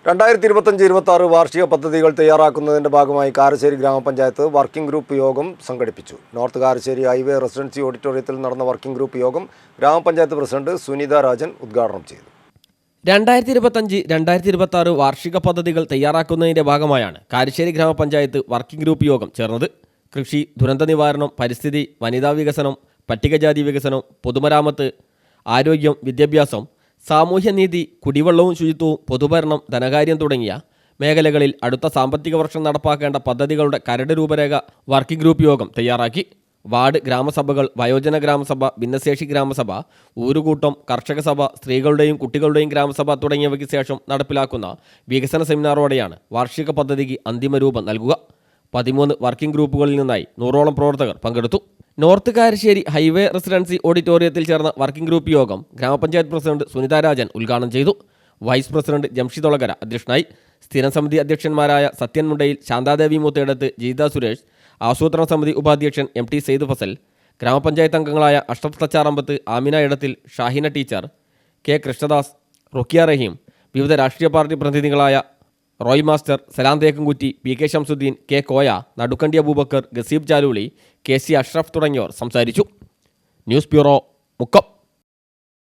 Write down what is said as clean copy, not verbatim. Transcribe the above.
2025-26 വാർഷിക പദ്ധതികൾ തയ്യാറാക്കുന്നതിന്റെ ഭാഗമായി കാരശ്ശേരി ഗ്രാമപഞ്ചായത്ത് വർക്കിംഗ് ഗ്രൂപ്പ് യോഗം സംഘടിപ്പിച്ചു. നോർത്ത് കാരശ്ശേരി ഹൈവേ റെസിഡൻസി ഓഡിറ്റോറിയത്തിൽ നടന്ന വർക്കിംഗ് ഗ്രൂപ്പ് യോഗം ഗ്രാമപഞ്ചായത്ത് പ്രസിഡന്റ് സുനിത രാജൻ ഉദ്ഘാടനം ചെയ്തു. 2025-26 വാർഷിക പദ്ധതികൾ തയ്യാറാക്കുന്നതിന്റെ ഭാഗമായാണ് കാരശ്ശേരി ഗ്രാമപഞ്ചായത്ത് വർക്കിംഗ് ഗ്രൂപ്പ് യോഗം ചേർന്നത്. കൃഷി, ദുരന്ത നിവാരണം, പരിസ്ഥിതി, വനിതാ വികസനം, പട്ടികജാതി വികസനം, പൊതുമരാമത്ത്, ആരോഗ്യം, വിദ്യാഭ്യാസം, സാമൂഹ്യനീതി, കുടിവെള്ളവും ശുചിത്വവും, പൊതുഭരണം, ധനകാര്യം തുടങ്ങിയ മേഖലകളിൽ അടുത്ത സാമ്പത്തിക വർഷം നടപ്പാക്കേണ്ട പദ്ധതികളുടെ കരട് രൂപരേഖ വർക്കിംഗ് ഗ്രൂപ്പ് യോഗം തയ്യാറാക്കി. വാർഡ് ഗ്രാമസഭകൾ, വയോജന ഗ്രാമസഭ, ഭിന്നശേഷി ഗ്രാമസഭ, ഊരുകൂട്ടം, കർഷക സഭ, സ്ത്രീകളുടെയും കുട്ടികളുടെയും ഗ്രാമസഭ തുടങ്ങിയവയ്ക്ക് ശേഷം നടപ്പിലാക്കുന്ന വികസന സെമിനാറോടെയാണ് വാർഷിക പദ്ധതിക്ക് അന്തിമ രൂപം നൽകുക. 13 വർക്കിംഗ് ഗ്രൂപ്പുകളിൽ നിന്നായി 100ഓളം പ്രവർത്തകർ പങ്കെടുത്തു. നോർത്ത് കാരശ്ശേരി ഹൈവേ റെസിഡൻസി ഓഡിറ്റോറിയത്തിൽ ചേർന്ന വർക്കിംഗ് ഗ്രൂപ്പ് യോഗം ഗ്രാമപഞ്ചായത്ത് പ്രസിഡന്റ് സുനിത രാജൻ ഉദ്ഘാടനം ചെയ്തു. വൈസ് പ്രസിഡന്റ് ജംഷിദ് ഒളകര അധ്യക്ഷനായി. സ്ഥിരം സമിതി അധ്യക്ഷന്മാരായ സത്യൻ മുണ്ടയിൽ, ശാന്താദേവി മൂത്തേടത്ത്, ജീത സുരേഷ്, ആസൂത്രണ സമിതി ഉപാധ്യക്ഷൻ MT സെയ്ദ് ഫസൽ, ഗ്രാമപഞ്ചായത്ത് അംഗങ്ങളായ അഷ്റഫ് തച്ചാറമ്പത്ത്, ആമിന ഇടത്തിൽ, ഷാഹിന ടീച്ചർ, K കൃഷ്ണദാസ്, റുക്കിയ റഹീം, വിവിധ രാഷ്ട്രീയ പാർട്ടി പ്രതിനിധികളായ Roy master, Salam Thekkankutty, PK Shamsuddin, K Koya, Nadukkandi Abubakar, Gazeeb Chaluli, KC Ashraf തുടങ്ങിയവർ സംസാരിച്ചു. News bureau, Mukkam.